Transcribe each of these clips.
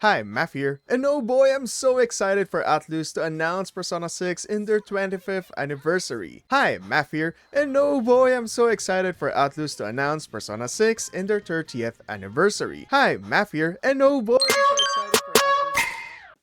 Hi, Matt here, and oh boy, I'm so excited for Atlus to announce Persona 6 in their 25th anniversary. Hi, Matt here, and oh boy, I'm so excited for Atlus to announce Persona 6 in their 30th anniversary. Hi, Matt here, and oh boy, I'm so excited for Atlus.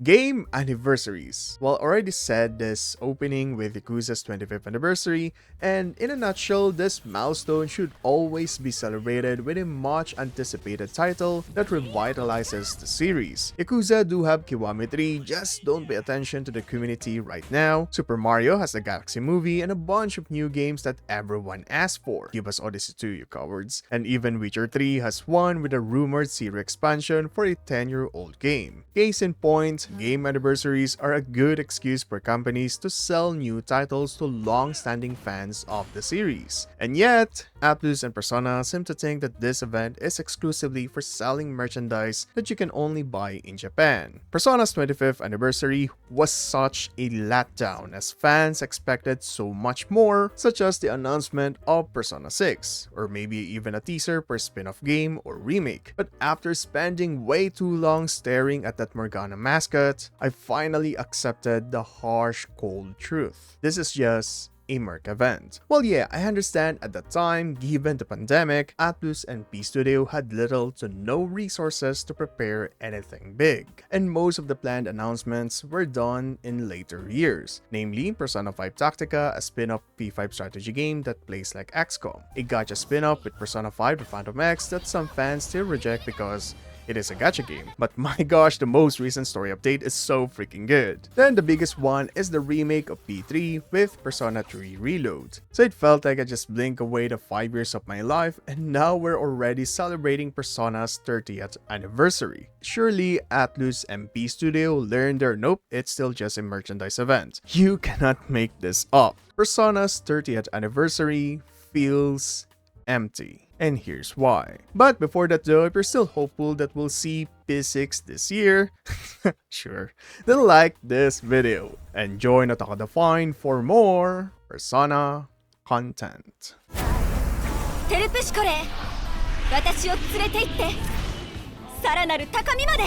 Game anniversaries. Well, already said this opening with Yakuza's 25th anniversary, and in a nutshell, this milestone should always be celebrated with a much anticipated title that revitalizes the series. Yakuza do have Kiwami 3, just don't pay attention to the community right now. Super Mario has the Galaxy movie and a bunch of new games that everyone asked for. Give us Odyssey 2, you cowards. And even Witcher 3 has one with a rumored series expansion for a 10-year-old game. Case in point, game anniversaries are a good excuse for companies to sell new titles to long-standing fans of the series. And yet, Atlus and Persona seem to think that this event is exclusively for selling merchandise that you can only buy in Japan. Persona's 25th anniversary was such a letdown as fans expected so much more, such as the announcement of Persona 6, or maybe even a teaser per spin-off game or remake. But after spending way too long staring at that Morgana mascot, I finally accepted the harsh, cold truth. This is just a Merc event. Well, yeah, I understand at the time, given the pandemic, Atlus and P Studio had little to no resources to prepare anything big, and most of the planned announcements were done in later years, namely Persona 5 Tactica, a spin-off P5 strategy game that plays like XCOM, a gacha spin-off with Persona 5 The Phantom X that some fans still reject because it is a gacha game, but my gosh, the most recent story update is so freaking good. Then the biggest one is the remake of P3 with Persona 3 Reload. So it felt like I just blinked away the 5 years of my life, and now we're already celebrating Persona's 30th anniversary. Surely Atlus and P Studio learned their nope, it's still just a merchandise event. You cannot make this up. Persona's 30th anniversary feels empty. And here's why. But before that though, if you're still hopeful that we'll see P6 this year, sure, then like this video and join Otaka Define for more Persona content. テルプシコレ私を連れて行ってさらなる高みまで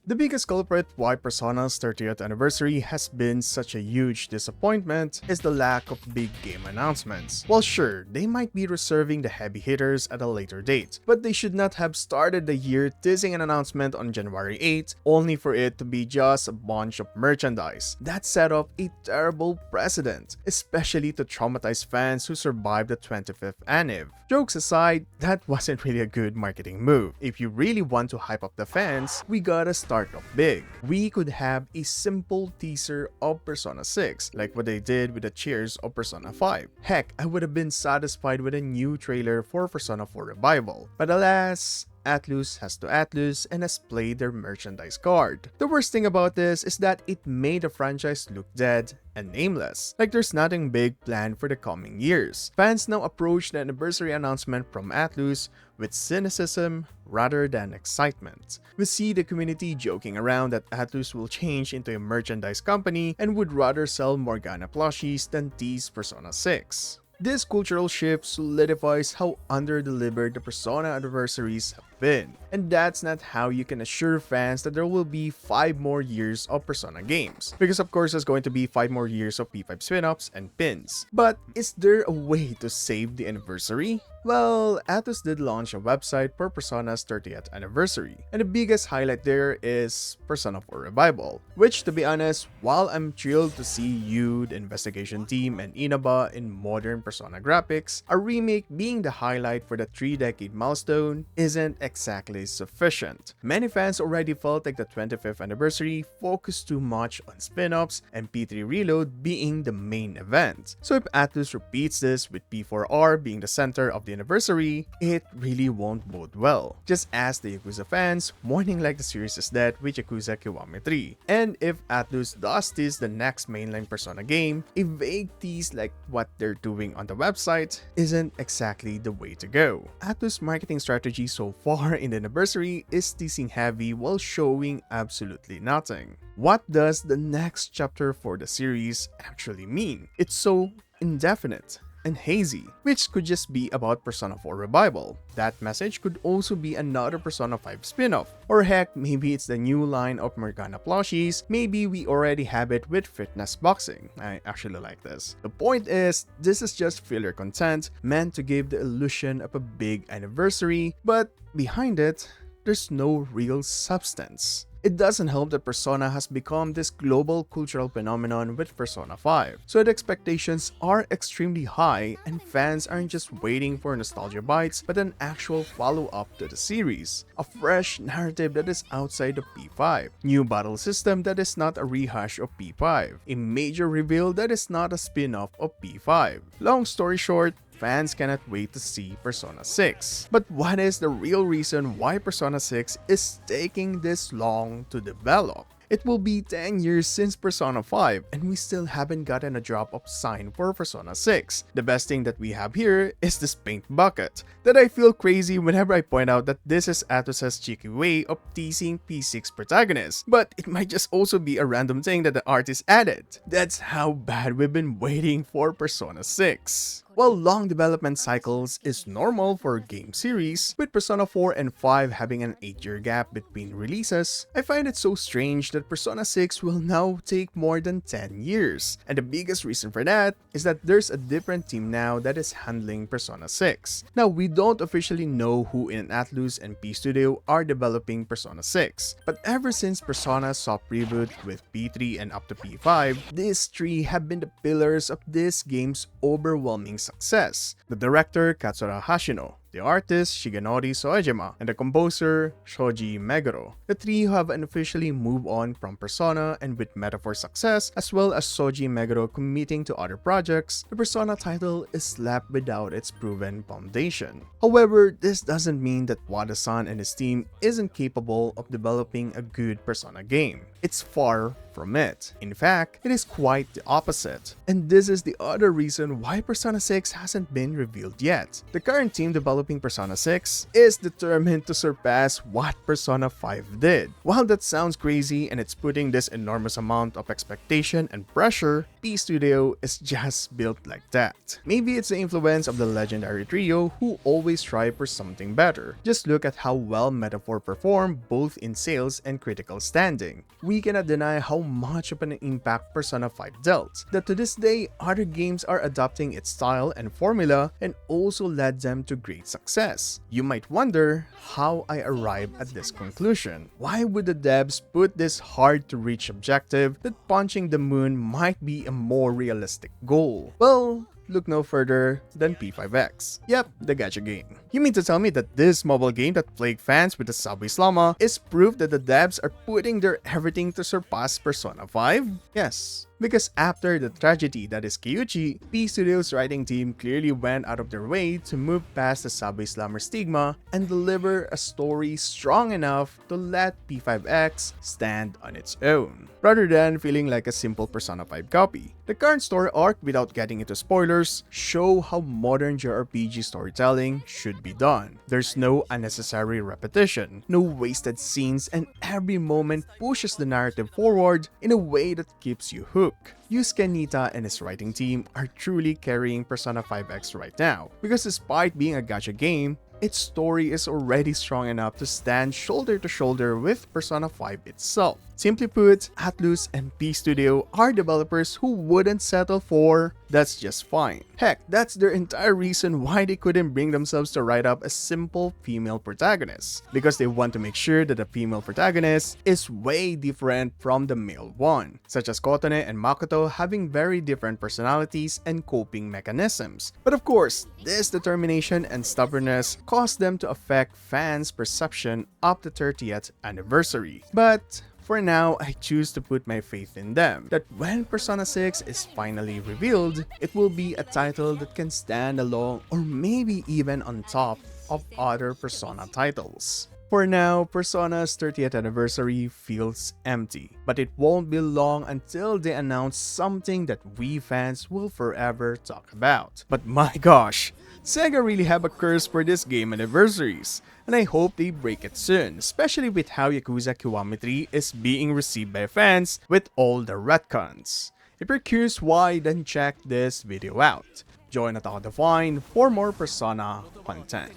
The biggest culprit why Persona's 30th anniversary has been such a huge disappointment is the lack of big game announcements. Well, sure, they might be reserving the heavy hitters at a later date, but they should not have started the year teasing an announcement on January 8th, only for it to be just a bunch of merchandise. That set up a terrible precedent, especially to traumatize fans who survived the 25th anniv. Jokes aside, that wasn't really a good marketing move. If you really want to hype up the fans, we gotta start off big. We could have a simple teaser of Persona 6, like what they did with the cheers of Persona 5. Heck, I would have been satisfied with a new trailer for Persona 4 Revival. But alas, Atlus has to Atlus and has played their merchandise card. The worst thing about this is that it made the franchise look dead and nameless, like there's nothing big planned for the coming years. Fans now approach the anniversary announcement from Atlus with cynicism rather than excitement. We see the community joking around that Atlus will change into a merchandise company and would rather sell Morgana plushies than tease Persona 6. This cultural shift solidifies how under-delivered the Persona anniversaries have been, and that's not how you can assure fans that there will be 5 more years of Persona games, because of course there's going to be 5 more years of P5 spin-offs and pins. But is there a way to save the anniversary? Well, Atlus did launch a website for Persona's 30th anniversary, and the biggest highlight there is Persona 4 Revival, which, to be honest, while I'm thrilled to see you, the investigation team, and Inaba in modern Persona graphics, a remake being the highlight for the 3-decade milestone isn't exactly sufficient. Many fans already felt like the 25th anniversary focused too much on spin-offs and P3 Reload being the main event. So if Atlus repeats this with P4R being the center of the anniversary, it really won't bode well. Just ask the Yakuza fans mourning like the series is dead with Yakuza Kiwami 3. And if Atlus does tease the next mainline Persona game, a vague tease like what they're doing on the website isn't exactly the way to go. Atlus' marketing strategy so far in the anniversary is teasing heavy while showing absolutely nothing. What does the next chapter for the series actually mean? It's so indefinite. and hazy, which could just be about Persona 4 Revival. That message could also be another Persona 5 spin-off. Or heck, maybe it's the new line of Morgana plushies, maybe we already have it with fitness boxing. I actually like this. The point is, this is just filler content meant to give the illusion of a big anniversary, but behind it, there's no real substance. It doesn't help that Persona has become this global cultural phenomenon with Persona 5, so the expectations are extremely high and fans aren't just waiting for nostalgia bites but an actual follow-up to the series, a fresh narrative that is outside of P5, new battle system that is not a rehash of P5, a major reveal that is not a spin-off of P5. Long story short, fans cannot wait to see Persona 6. But what is the real reason why Persona 6 is taking this long to develop? It will be 10 years since Persona 5 and we still haven't gotten a drop of sign for Persona 6. The best thing that we have here is this paint bucket that I feel crazy whenever I point out that this is Atlus's cheeky way of teasing P6 protagonists, but it might just also be a random thing that the artist added. That's how bad we've been waiting for Persona 6. While long development cycles is normal for a game series, with Persona 4 and 5 having an 8-year gap between releases, I find it so strange that Persona 6 will now take more than 10 years. And the biggest reason for that is that there's a different team now that is handling Persona 6. Now, we don't officially know who in Atlus and P Studio are developing Persona 6, but ever since Persona's soft reboot with P3 and up to P5, these three have been the pillars of this game's overwhelming success. The director, Katsura Hashino, the artist, Shigenori Soejima, and the composer, Shoji Meguro. The three have unofficially moved on from Persona, and with Metaphor success, as well as Shoji Meguro committing to other projects, the Persona title is left without its proven foundation. However, this doesn't mean that Wada-san and his team isn't capable of developing a good Persona game. It's far from it. In fact, it is quite the opposite. And this is the other reason why Persona 6 hasn't been revealed yet. The current team developing Persona 6 is determined to surpass what Persona 5 did. While that sounds crazy and it's putting this enormous amount of expectation and pressure, P Studio is just built like that. Maybe it's the influence of the legendary trio who always strive for something better. Just look at how well Metaphor performed both in sales and critical standing. We cannot deny how much of an impact Persona 5 dealt, that to this day other games are adopting its style and formula and also led them to great success. You might wonder how I arrived at this conclusion. Why would the devs put this hard to reach objective that punching the moon might be a more realistic goal? Well, look no further than P5X. Yep, the gacha game. You mean to tell me that this mobile game that plagued fans with the subway slama is proof that the devs are putting their everything to surpass Persona 5? Yes. Because after the tragedy that is Kyuchi, P Studio's writing team clearly went out of their way to move past the subway slammer stigma and deliver a story strong enough to let P5X stand on its own, rather than feeling like a simple Persona 5 copy. The current story arc, without getting into spoilers, show how modern JRPG storytelling should be done. There's no unnecessary repetition, no wasted scenes, and every moment pushes the narrative forward in a way that keeps you hooked. Yusuke Nitta and his writing team are truly carrying Persona 5X right now, because despite being a gacha game, its story is already strong enough to stand shoulder to shoulder with Persona 5 itself. Simply put, Atlus and P Studio are developers who wouldn't settle for "that's just fine." Heck, that's their entire reason why they couldn't bring themselves to write up a simple female protagonist, because they want to make sure that the female protagonist is way different from the male one, such as Kotone and Makoto having very different personalities and coping mechanisms. But of course, this determination and stubbornness caused them to affect fans' perception of the 30th anniversary. But for now, I choose to put my faith in them, that when Persona 6 is finally revealed, it will be a title that can stand alone or maybe even on top of other Persona titles. For now, Persona's 30th anniversary feels empty, but it won't be long until they announce something that we fans will forever talk about. But my gosh, SEGA really have a curse for this game anniversaries, and I hope they break it soon, especially with how Yakuza Kiwami 3 is being received by fans with all the retcons. If you're curious why, then check this video out. join Attack Divine for more Persona content.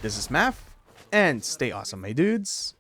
This is Math, and stay awesome, my dudes.